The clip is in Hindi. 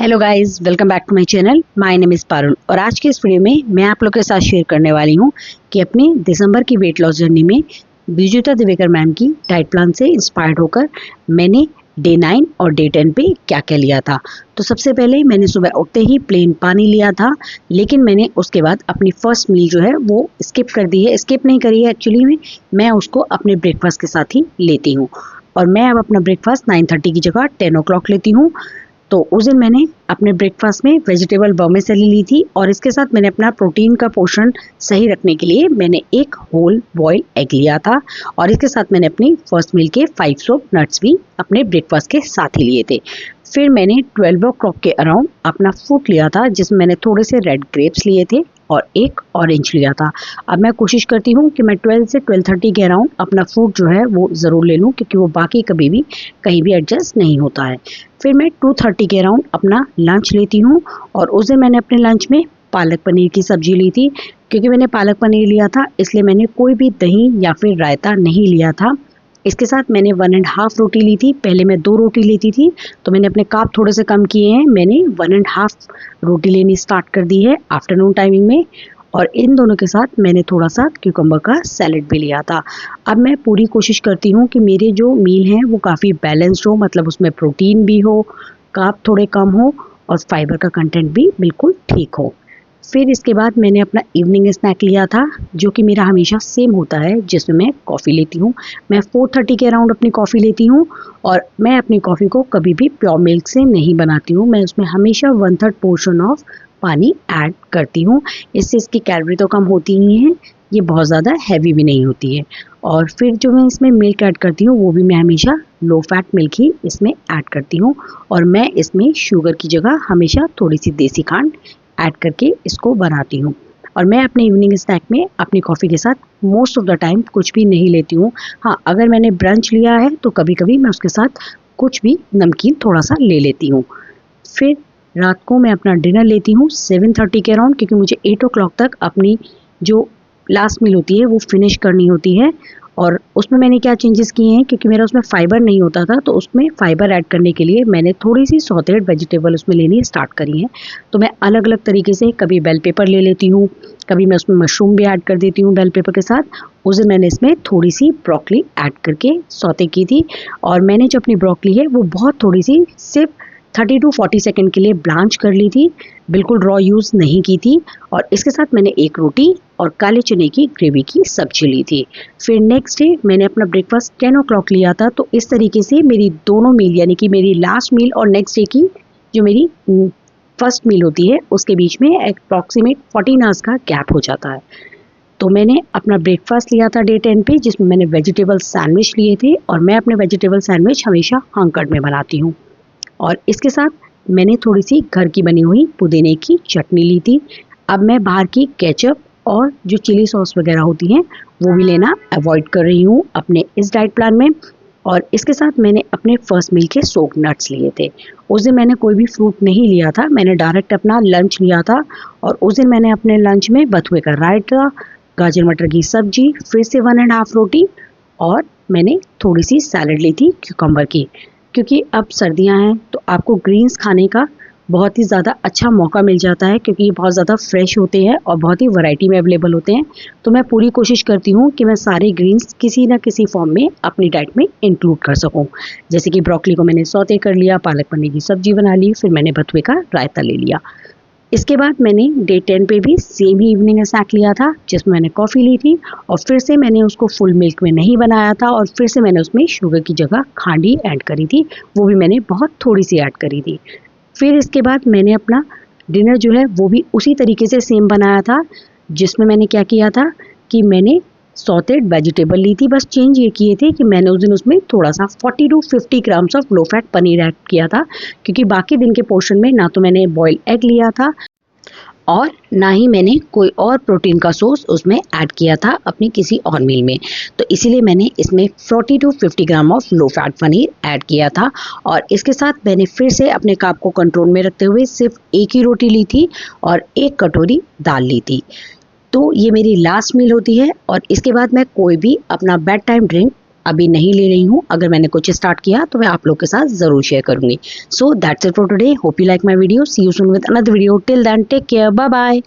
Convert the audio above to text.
Hello guys, welcome back to my channel. My name is Parul और आज के इस वीडियो में मैं आप लोग के साथ शेयर करने वाली हूँ कि अपनी दिसंबर की वेट लॉस जर्नी में विजेता दिवेकर मैम की डाइट प्लान से इंस्पायर्ड होकर मैंने डे 9 और डे 10 पे क्या क्या लिया था। तो सबसे पहले मैंने सुबह उठते ही प्लेन पानी लिया था, लेकिन मैंने उसके बाद अपनी फर्स्ट मील जो है वो स्किप कर दी है। स्किप नहीं करी है एक्चुअली में, मैं उसको अपने ब्रेकफास्ट के साथ ही लेती हूँ और मैं अब अपना ब्रेकफास्ट 9:30 की जगह 10 o'clock लेती हूँ। तो उस दिन मैंने अपने ब्रेकफास्ट में वेजिटेबल वर्मिसेली ली थी और इसके साथ मैंने अपना प्रोटीन का पोर्शन सही रखने के लिए मैंने एक होल बॉयल एग लिया था और इसके साथ मैंने अपनी फर्स्ट मील के 5 सोप नट्स भी अपने ब्रेकफास्ट के साथ ही लिए थे। फिर मैंने 12 o'clock के अराउंड अपना फ्रूट लिया था, जिसमें मैंने थोड़े से रेड ग्रेप्स लिए थे और एक ऑरेंज लिया था। अब मैं कोशिश करती हूँ कि मैं 12 से 12:30 के अराउंड अपना फ्रूट जो है वो ज़रूर ले लूँ, क्योंकि वो बाकी कभी भी कहीं भी एडजस्ट नहीं होता है। फिर मैं 2:30 के अराउंड अपना लंच लेती हूँ और उस दिन मैंने अपने लंच में पालक पनीर की सब्जी ली थी। क्योंकि मैंने पालक पनीर लिया था इसलिए मैंने कोई भी दही या फिर रायता नहीं लिया था। इसके साथ मैंने 1.5 रोटी ली थी। पहले मैं 2 रोटी लेती थी, तो मैंने अपने कार्ब थोड़े से कम किए हैं। मैंने 1.5 रोटी लेनी स्टार्ट कर दी है आफ्टरनून टाइमिंग में और इन दोनों के साथ मैंने थोड़ा सा क्यूकम्बर का सैलेड भी लिया था। अब मैं पूरी कोशिश करती हूँ कि मेरे जो मील हैं वो काफ़ी बैलेंस्ड हो, मतलब उसमें प्रोटीन भी हो, कार्ब थोड़े कम हो और फाइबर का कंटेंट भी बिल्कुल ठीक हो। फिर इसके बाद मैंने अपना इवनिंग स्नैक लिया था, जो कि मेरा हमेशा सेम होता है, जिसमें मैं कॉफ़ी लेती हूँ। मैं 4:30 के अराउंड अपनी कॉफ़ी लेती हूँ और मैं अपनी कॉफ़ी को कभी भी प्योर मिल्क से नहीं बनाती हूँ। मैं उसमें हमेशा 1/3 पोर्शन ऑफ पानी ऐड करती हूँ। इससे इसकी कैलोरी तो कम होती ही हैं, ये बहुत ज़्यादा हैवी भी नहीं होती है। और फिर जो मैं इसमें मिल्क ऐड करती हूँ वो भी मैं हमेशा लो फैट मिल्क ही इसमें ऐड करती हूँ और मैं इसमें शुगर की जगह हमेशा थोड़ी सी देसी खंड ऐड करके इसको बनाती हूँ। और मैं अपने इवनिंग स्नैक में अपनी कॉफ़ी के साथ मोस्ट ऑफ द टाइम कुछ भी नहीं लेती हूँ। हाँ, अगर मैंने ब्रंच लिया है तो कभी कभी मैं उसके साथ कुछ भी नमकीन थोड़ा सा ले लेती हूँ। फिर रात को मैं अपना डिनर लेती हूँ 7:30 के अराउंड, क्योंकि मुझे 8 o'clock तक अपनी जो लास्ट मील होती है वो फिनिश करनी होती है। और उसमें मैंने क्या चेंजेस किए हैं, क्योंकि मेरा उसमें फाइबर नहीं होता था, तो उसमें फाइबर ऐड करने के लिए मैंने थोड़ी सी सॉटेड वेजिटेबल उसमें लेनी स्टार्ट करी है। तो मैं अलग अलग तरीके से कभी बेल पेपर ले लेती हूँ, कभी मैं उसमें मशरूम भी ऐड कर देती हूँ बेल पेपर के साथ। उस दिन मैंने इसमें थोड़ी सी ब्रोकली ऐड करके सौते की थी और मैंने जो अपनी ब्रोकली है वो बहुत थोड़ी सी, सिर्फ 30 to 40 सेकेंड के लिए ब्लांच कर ली थी, बिल्कुल रॉ यूज़ नहीं की थी। और इसके साथ मैंने एक रोटी और काले चने की ग्रेवी की सब्जी ली थी। फिर नेक्स्ट डे मैंने अपना ब्रेकफास्ट 10 o'clock लिया था। तो इस तरीके से मेरी दोनों मील, यानी कि मेरी लास्ट मील और नेक्स्ट डे की जो मेरी फर्स्ट मील होती है उसके बीच में अप्रॉक्सीमेट 14 आवर्स का गैप हो जाता है। तो मैंने अपना ब्रेकफास्ट लिया था डे 10 पे, जिसमें मैंने वेजिटेबल सैंडविच लिए थे और मैं अपने वेजिटेबल सैंडविच हमेशा हंकट में बनाती हूँ। और इसके साथ मैंने थोड़ी सी घर की बनी हुई पुदीने की चटनी ली थी। अब मैं बाहर की केचप और जो चिली सॉस वगैरह होती हैं वो भी लेना अवॉइड कर रही हूँ अपने इस डाइट प्लान में। और इसके साथ मैंने अपने फर्स्ट मील के सोक नट्स लिए थे। उस दिन मैंने कोई भी फ्रूट नहीं लिया था, मैंने डायरेक्ट अपना लंच लिया था और उस दिन मैंने अपने लंच में बथुए का रायता, गाजर मटर की सब्जी, फिर से 1.5 रोटी और मैंने थोड़ी सी सैलड ली थी क्यूकम्बर की। क्योंकि अब सर्दियां हैं तो आपको ग्रीन्स खाने का बहुत ही ज़्यादा अच्छा मौका मिल जाता है, क्योंकि ये बहुत ज़्यादा फ्रेश होते हैं और बहुत ही वैरायटी में अवेलेबल होते हैं। तो मैं पूरी कोशिश करती हूँ कि मैं सारे ग्रीन्स किसी ना किसी फॉर्म में अपनी डाइट में इंक्लूड कर सकूँ। जैसे कि ब्रोकली को मैंने सौते कर लिया, पालक पनीर की सब्जी बना ली, फिर मैंने बथुए का रायता ले लिया। इसके बाद मैंने डे 10 पे भी सेम ही इवनिंग स्नैक लिया था, जिसमें मैंने कॉफ़ी ली थी और फिर से मैंने उसको फुल मिल्क में नहीं बनाया था और फिर से मैंने उसमें शुगर की जगह खांडी ऐड करी थी, वो भी मैंने बहुत थोड़ी सी ऐड करी थी। फिर इसके बाद मैंने अपना डिनर जो है वो भी उसी तरीके से सेम बनाया था, जिसमें मैंने क्या किया था कि मैंने सॉटेड वेजिटेबल ली थी। बस चेंज ये किए थे कि मैंने उस दिन उसमें थोड़ा सा 40 to 50 grams of low fat paneer add किया था, क्योंकि बाकी दिन के पोर्शन में ना तो मैंने बॉयल एग लिया था और ना ही मैंने कोई और प्रोटीन का सोर्स उसमें ऐड किया था अपनी किसी और मील में। तो इसीलिए मैंने इसमें 40 to 50 gram of low fat paneer add किया था। और इसके साथ मैंने फिर से अपने कार्ब को कंट्रोल में रखते हुए सिर्फ एक ही रोटी ली थी और एक कटोरी दाल ली थी। तो ये मेरी लास्ट मील होती है और इसके बाद मैं कोई भी अपना बेड टाइम ड्रिंक अभी नहीं ले रही हूँ। अगर मैंने कुछ स्टार्ट किया तो मैं आप लोग के साथ ज़रूर शेयर करूँगी। So that's it for today. Hope you like my video. See you soon with another video. Till then take care. Bye bye.